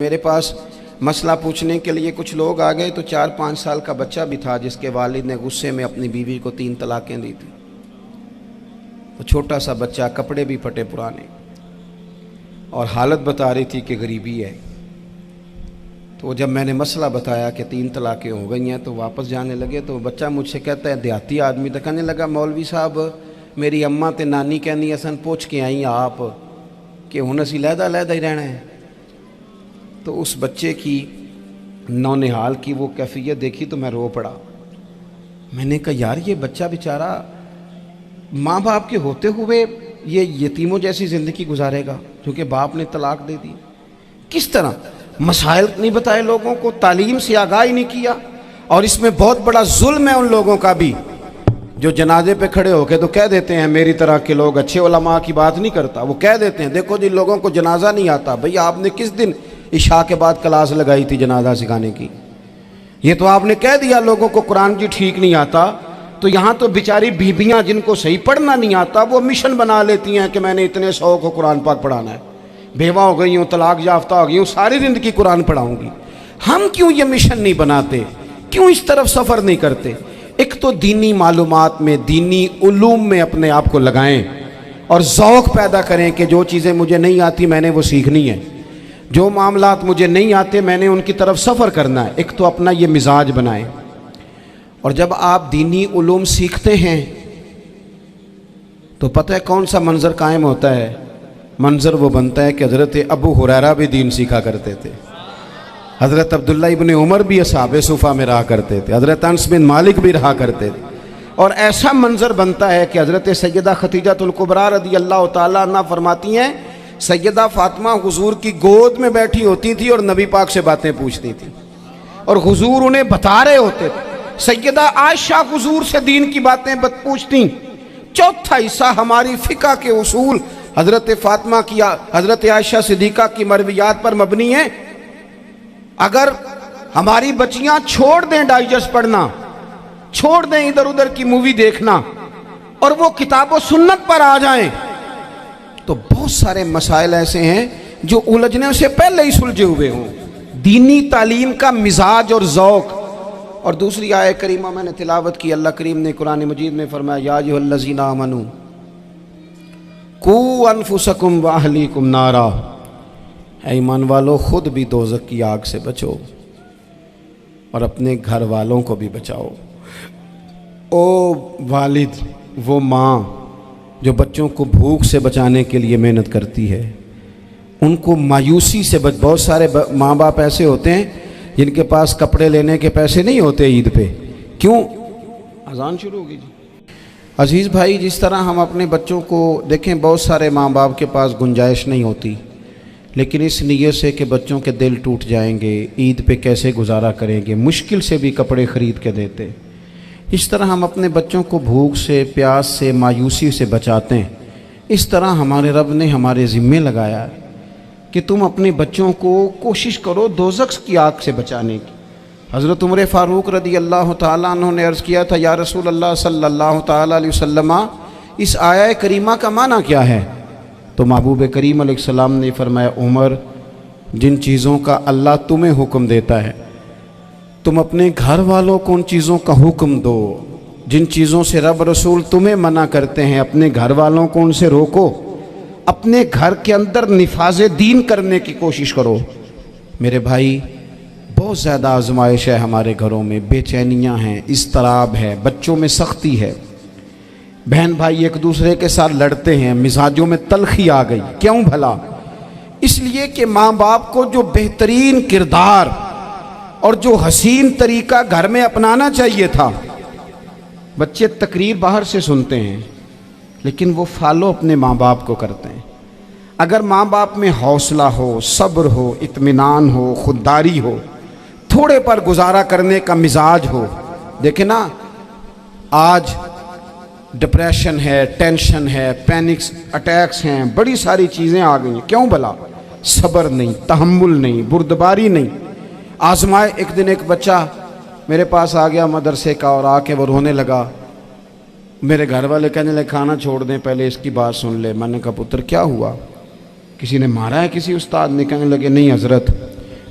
میرے پاس مسئلہ پوچھنے کے لیے کچھ لوگ آ گئے تو 4-5 سال کا بچہ بھی تھا جس کے والد نے غصے میں اپنی بیوی کو 3 طلاقیں دی تھی۔ وہ چھوٹا سا بچہ، کپڑے بھی پھٹے پرانے، اور حالت بتا رہی تھی کہ غریبی ہے۔ تو جب میں نے مسئلہ بتایا کہ 3 طلاقیں ہو گئی ہیں تو واپس جانے لگے، تو بچہ مجھ سے کہتا ہے، دیہاتی آدمی تو کہنے لگا، مولوی صاحب میری اماں تے نانی کہنی اسن پوچھ کے آئیں آپ کہ ہن اسی لہدا لہدا ہی رہنا ہے۔ تو اس بچے کی نونہال کی وہ کیفیت دیکھی تو میں رو پڑا۔ میں نے کہا یار یہ بچہ بیچارہ ماں باپ کے ہوتے ہوئے یہ یتیموں جیسی زندگی گزارے گا کیونکہ باپ نے طلاق دے دی۔ کس طرح مسائل نہیں بتائے لوگوں کو، تعلیم سے آگاہی نہیں کیا۔ اور اس میں بہت بڑا ظلم ہے ان لوگوں کا بھی جو جنازے پہ کھڑے ہو کے تو کہہ دیتے ہیں، میری طرح کے لوگ اچھے علماء کی بات نہیں کرتا، وہ کہہ دیتے ہیں دیکھو جن لوگوں کو جنازہ نہیں آتا، بھئی آپ نے کس دن عشاء کے بعد کلاس لگائی تھی جنازہ سکھانے کی؟ یہ تو آپ نے کہہ دیا لوگوں کو قرآن کی ٹھیک نہیں آتا، تو یہاں تو بیچاری بیبیاں جن کو صحیح پڑھنا نہیں آتا وہ مشن بنا لیتی ہیں کہ میں نے اتنے 100 کو قرآن پاک پڑھانا ہے، بیوہ ہو گئی ہوں، طلاق یافتہ ہو گئی ہوں، ساری زندگی قرآن پڑھاؤں گی۔ ہم کیوں یہ مشن نہیں بناتے؟ کیوں اس طرف سفر نہیں کرتے؟ ایک تو دینی معلومات میں، دینی علوم میں اپنے آپ کو لگائیں اور ذوق پیدا کریں کہ جو چیزیں مجھے نہیں آتی میں نے وہ سیکھنی ہے، جو معاملات مجھے نہیں آتے میں نے ان کی طرف سفر کرنا ہے۔ ایک تو اپنا یہ مزاج بنائیں، اور جب آپ دینی علوم سیکھتے ہیں تو پتہ ہے کون سا منظر قائم ہوتا ہے؟ منظر وہ بنتا ہے کہ حضرت ابو ہریرہ بھی دین سیکھا کرتے تھے، حضرت عبداللہ ابن عمر بھی اصحاب صفہ میں رہا کرتے تھے، حضرت انس بن مالک بھی رہا کرتے تھے، اور ایسا منظر بنتا ہے کہ حضرت سیدہ خدیجہ الکبریٰ رضی اللہ تعالیٰ عنہ فرماتی ہیں سیدہ فاطمہ حضور کی گود میں بیٹھی ہوتی تھی اور نبی پاک سے باتیں پوچھتی تھی اور حضور انہیں بتا رہے ہوتے تھے۔ سیدہ عائشہ حضور سے دین کی باتیں پوچھتی۔ چوتھا حصہ ہماری فقہ کے اصول حضرت فاطمہ کی، حضرت عائشہ صدیقہ کی مرویات پر مبنی ہیں۔ اگر ہماری بچیاں چھوڑ دیں ڈائجسٹ پڑھنا، چھوڑ دیں ادھر ادھر کی مووی دیکھنا اور وہ کتاب و سنت پر آ جائیں تو بہت سارے مسائل ایسے ہیں جو الجھنے سے پہلے ہی سلجھے ہوئے ہوں۔ دینی تعلیم کا مزاج اور ذوق۔ اور دوسری آیہ کریمہ میں نے تلاوت کی، اللہ کریم نے قرآن مجید میں فرمایا یا ایھا الذین آمنوا قوا انفسکم واہلیکم نارا، اے ایمان والو خود بھی دوزخ کی آگ سے بچو اور اپنے گھر والوں کو بھی بچاؤ۔ او والد، وہ ماں جو بچوں کو بھوک سے بچانے کے لیے محنت کرتی ہے، ان کو مایوسی سے بہت سارے ماں باپ ایسے ہوتے ہیں جن کے پاس کپڑے لینے کے پیسے نہیں ہوتے عید پہ۔ کیوں؟ اذان شروع ہوگی جی۔ عزیز بھائی، جس طرح ہم اپنے بچوں کو دیکھیں، بہت سارے ماں باپ کے پاس گنجائش نہیں ہوتی، لیکن اس نیت سے کہ بچوں کے دل ٹوٹ جائیں گے، عید پہ کیسے گزارا کریں گے، مشکل سے بھی کپڑے خرید کے دیتے۔ اس طرح ہم اپنے بچوں کو بھوک سے، پیاس سے، مایوسی سے بچاتے ہیں۔ اس طرح ہمارے رب نے ہمارے ذمے لگایا ہے کہ تم اپنے بچوں کو کوشش کرو دوزخ کی آگ سے بچانے کی۔ حضرت عمر فاروق رضی اللہ تعالیٰ عنہ نے عرض کیا تھا، یا رسول اللہ صلی اللہ تعالیٰ علیہ وسلم، اس آیہ کریمہ کا معنی کیا ہے؟ تو محبوب کریم علیہ السلام نے فرمایا، عمر، جن چیزوں کا اللہ تمہیں حکم دیتا ہے تم اپنے گھر والوں کو ان چیزوں کا حکم دو، جن چیزوں سے رب رسول تمہیں منع کرتے ہیں اپنے گھر والوں کو ان سے روکو، اپنے گھر کے اندر نفاذ دین کرنے کی کوشش کرو۔ میرے بھائی، بہت زیادہ آزمائش ہے ہمارے گھروں میں، بے چینیاں ہیں، اضطراب ہے، بچوں میں سختی ہے، بہن بھائی ایک دوسرے کے ساتھ لڑتے ہیں، مزاجوں میں تلخی آ گئی۔ کیوں بھلا؟ اس لیے کہ ماں باپ کو جو بہترین کردار اور جو حسین طریقہ گھر میں اپنانا چاہیے تھا، بچے تقریر باہر سے سنتے ہیں لیکن وہ فالو اپنے ماں باپ کو کرتے ہیں۔ اگر ماں باپ میں حوصلہ ہو، صبر ہو، اطمینان ہو، خودداری ہو، تھوڑے پر گزارا کرنے کا مزاج ہو۔ دیکھیں نا، آج ڈپریشن ہے، ٹینشن ہے، پینکس اٹیکس ہیں، بڑی ساری چیزیں آ گئی ہیں۔ کیوں بھلا؟ صبر نہیں، تحمل نہیں، بردباری نہیں۔ آزمائے۔ ایک دن ایک بچہ میرے پاس آ گیا مدرسے کا اور آ کے وہ رونے لگا۔ میرے گھر والے کہنے لگے کھانا چھوڑ دیں، پہلے اس کی بات سن لے۔ میں نے کہا پتر کیا ہوا؟ کسی نے مارا ہے؟ کسی استاد نے؟ کہنے لگے نہیں حضرت،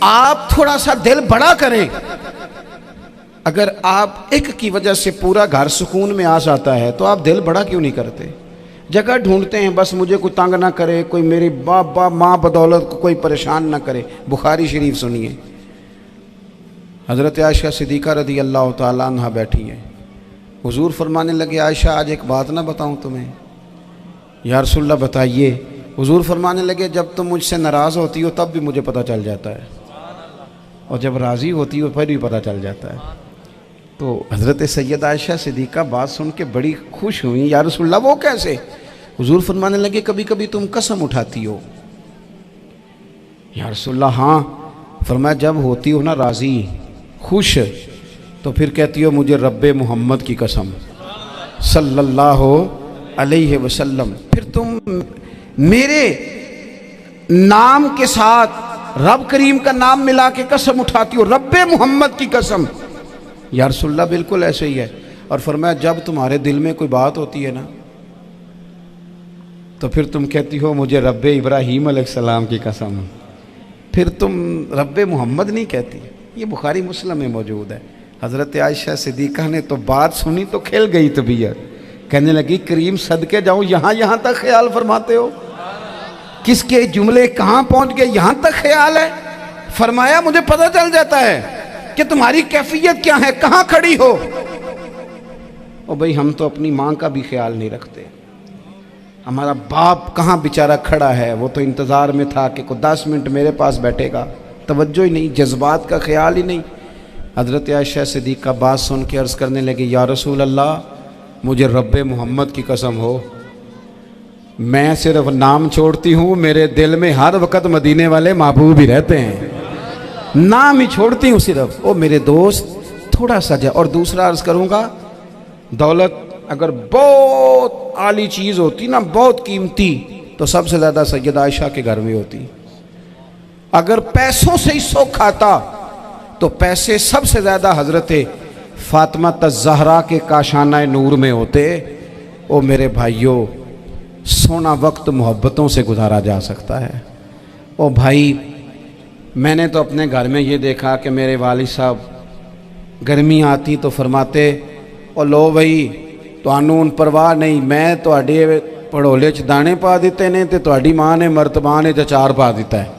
آپ تھوڑا سا دل بڑا کریں. اگر آپ ایک کی وجہ سے پورا گھر سکون میں آ جاتا ہے تو آپ دل بڑا کیوں نہیں کرتے؟ جگہ ڈھونڈتے ہیں بس مجھے کوئی تنگ نہ کرے، کوئی میری باپ ماں بدولت کو کوئی پریشان نہ کرے. بخاری شریف سنیے، حضرت عائشہ صدیقہ رضی اللہ تعالیٰ عنہ بیٹھی ہیں. حضور فرمانے لگے عائشہ آج ایک بات نہ بتاؤں تمہیں؟ یا رسول اللہ بتائیے. حضور فرمانے لگے جب تم مجھ سے ناراض ہوتی ہو تب بھی مجھے پتہ چل جاتا ہے، اور جب راضی ہوتی ہو پھر بھی پتہ چل جاتا ہے. تو حضرت سید عائشہ صدیقہ بات سن کے بڑی خوش ہوئیں. یا رسول اللہ وہ کیسے؟ حضور فرمانے لگے کبھی کبھی تم قسم اٹھاتی ہو. یا رسول اللہ ہاں. فرمایا جب ہوتی ہو نا راضی خوش تو پھر کہتی ہو مجھے رب محمد کی قسم صلی اللہ علیہ وسلم. پھر تم میرے نام کے ساتھ رب کریم کا نام ملا کے قسم اٹھاتی ہو رب محمد کی قسم. یا رسول اللہ بالکل ایسے ہی ہے. اور فرمایا جب تمہارے دل میں کوئی بات ہوتی ہے نا تو پھر تم کہتی ہو مجھے رب ابراہیم علیہ السلام کی قسم. پھر تم رب محمد نہیں کہتی. یہ بخاری مسلم میں موجود ہے. حضرت عائشہ صدیقہ نے تو بات سنی تو کھل گئی طبیعت. کہنے لگی کریم صدقے جاؤں یہاں تک خیال فرماتے ہو؟ کس کے جملے کہاں پہنچ گئے یہاں تک خیال ہے؟ فرمایا مجھے پتہ چل جاتا ہے کہ تمہاری کیفیت کیا ہے، کہاں کھڑی ہو. اور بھئی ہم تو اپنی ماں کا بھی خیال نہیں رکھتے. ہمارا باپ کہاں بیچارہ کھڑا ہے، وہ تو انتظار میں تھا کہ کوئی 10 منٹ میرے پاس بیٹھے گا. توجہ ہی نہیں، جذبات کا خیال ہی نہیں. حضرت عائشہ صدیقہ بات سن کے عرض کرنے لگے یا رسول اللہ مجھے رب محمد کی قسم ہو میں صرف نام چھوڑتی ہوں، میرے دل میں ہر وقت مدینے والے محبوب ہی رہتے ہیں. نام ہی چھوڑتی ہوں صرف. او میرے دوست تھوڑا سا جا. اور دوسرا عرض کروں گا دولت اگر بہت عالی چیز ہوتی نا، بہت قیمتی، تو سب سے زیادہ سید عائشہ کے گھر میں ہوتی. اگر پیسوں سے ہی سوکھ آتا تو پیسے سب سے زیادہ حضرت فاطمہ الزہرا کے کاشانہ نور میں ہوتے. او میرے بھائیوں سونا وقت محبتوں سے گزارا جا سکتا ہے. او بھائی میں نے تو اپنے گھر میں یہ دیکھا کہ میرے والد صاحب گرمی آتی تو فرماتے او لو بھائی تانوں پرواہ نہیں، میں تواڈے پڑھولے چ دانے پا دیتے نے تے تواڈی ماں نے مرتبان چ اچار پا دیتا ہے.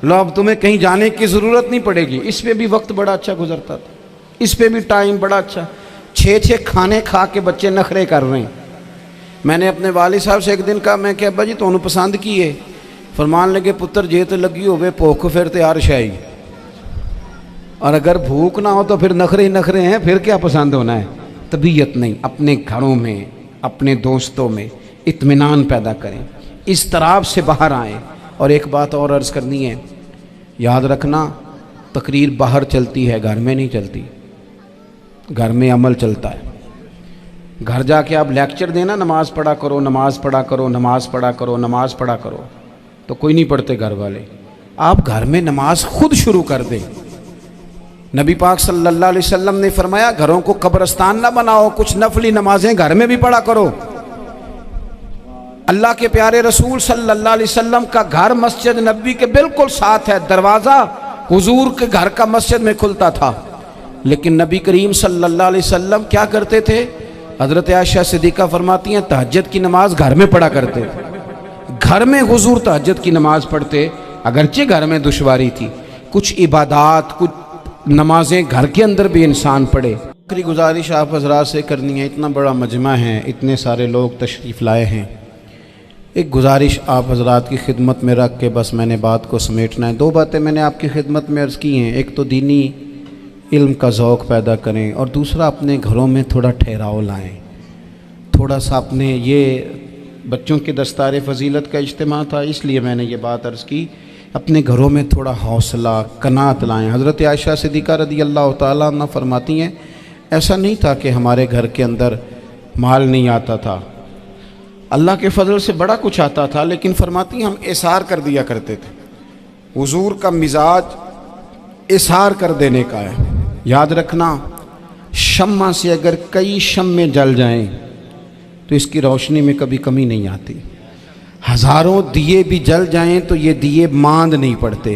لو اب تمہیں کہیں جانے کی ضرورت نہیں پڑے گی. اس پہ بھی وقت بڑا اچھا گزرتا تھا، اس پہ بھی ٹائم بڑا اچھا. 6 کھانے کھا کے بچے نخرے کر رہے ہیں. میں نے اپنے والد صاحب سے ایک دن کہا میں کہ ابا جی تانوں پسند کی ہے؟ فرمان لگے پتر جے تے لگی ہوئے بھوک پھر تے ہر شے، اور اگر بھوک نہ ہو تو پھر نخرے ہی نخرے ہیں، پھر کیا پسند ہونا ہے؟ طبیعت نہیں. اپنے گھروں میں اپنے دوستوں میں اطمینان پیدا کریں، اضطراب سے باہر آئیں. اور ایک بات اور عرض کرنی ہے، یاد رکھنا تقریر باہر چلتی ہے گھر میں نہیں چلتی. گھر میں عمل چلتا ہے. گھر جا کے آپ لیکچر دینا نماز پڑھا کرو نماز پڑھا کرو نماز پڑھا کرو نماز پڑھا کرو تو کوئی نہیں پڑھتے گھر والے. آپ گھر میں نماز خود شروع کر دیں. نبی پاک صلی اللہ علیہ وسلم نے فرمایا گھروں کو قبرستان نہ بناؤ، کچھ نفلی نمازیں گھر میں بھی پڑھا کرو. اللہ کے پیارے رسول صلی اللہ علیہ وسلم کا گھر مسجد نبوی کے بالکل ساتھ ہے. دروازہ حضور کے گھر کا مسجد میں کھلتا تھا. لیکن نبی کریم صلی اللہ علیہ وسلم کیا کرتے تھے؟ حضرت عائشہ صدیقہ فرماتی ہیں تہجد کی نماز گھر میں پڑھا کرتے تھے. گھر میں حضور تہجد کی نماز پڑھتے. اگرچہ گھر میں دشواری تھی، کچھ عبادات کچھ نمازیں گھر کے اندر بھی انسان پڑھے. آخری گزارش آپ حضرات سے کرنی ہے. اتنا بڑا مجمع ہے، اتنے سارے لوگ تشریف لائے ہیں. ایک گزارش آپ حضرات کی خدمت میں رکھ کے بس میں نے بات کو سمیٹنا ہے. 2 باتیں میں نے آپ کی خدمت میں عرض کی ہیں. ایک تو دینی علم کا ذوق پیدا کریں، اور دوسرا اپنے گھروں میں تھوڑا ٹھہراؤ لائیں. تھوڑا سا اپنے یہ بچوں کے دستار فضیلت کا اجتماع تھا اس لیے میں نے یہ بات عرض کی. اپنے گھروں میں تھوڑا حوصلہ قناعت لائیں. حضرت عائشہ صدیقہ رضی اللہ تعالیٰ عنہ فرماتی ہیں ایسا نہیں تھا کہ ہمارے گھر کے اندر مال نہیں آتا تھا، اللہ کے فضل سے بڑا کچھ آتا تھا، لیکن فرماتی ہیں ہم اثار کر دیا کرتے تھے. حضور کا مزاج اثار کر دینے کا ہے. یاد رکھنا شمع سے اگر کئی شمع جل جائیں تو اس کی روشنی میں کبھی کمی نہیں آتی. ہزاروں دیے بھی جل جائیں تو یہ دیے ماند نہیں پڑتے.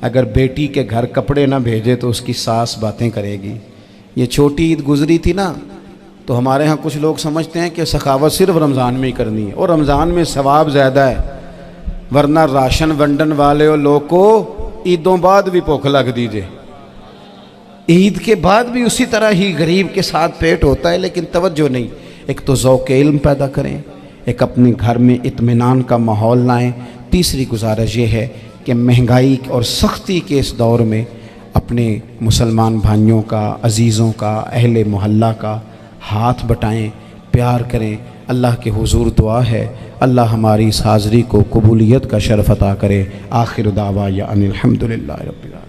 اگر بیٹی کے گھر کپڑے نہ بھیجے تو اس کی ساس باتیں کرے گی۔ یہ چھوٹی عید گزری تھی نا، تو ہمارے ہاں کچھ لوگ سمجھتے ہیں کہ سخاوت صرف رمضان میں ہی کرنی ہے، اور رمضان میں ثواب زیادہ ہے، ورنہ راشن ونڈن والے لوگ کو عیدوں بعد بھی بھوک لگ دیجئے، عید کے بعد بھی اسی طرح ہی غریب کے ساتھ پیٹ ہوتا ہے، لیکن توجہ نہیں۔ ایک تو ذوق علم پیدا کریں، ایک اپنے گھر میں اطمینان کا ماحول لائیں۔ تیسری گزارش یہ ہے کہ مہنگائی اور سختی کے اس دور میں اپنے مسلمان بھائیوں کا، عزیزوں کا، اہل محلہ کا ہاتھ بٹائیں، پیار کریں۔ اللہ کے حضور دعا ہے اللہ ہماری اس حاضری کو قبولیت کا شرف عطا کرے۔ آخر دعوانا ان الحمدللہ رب العالمین۔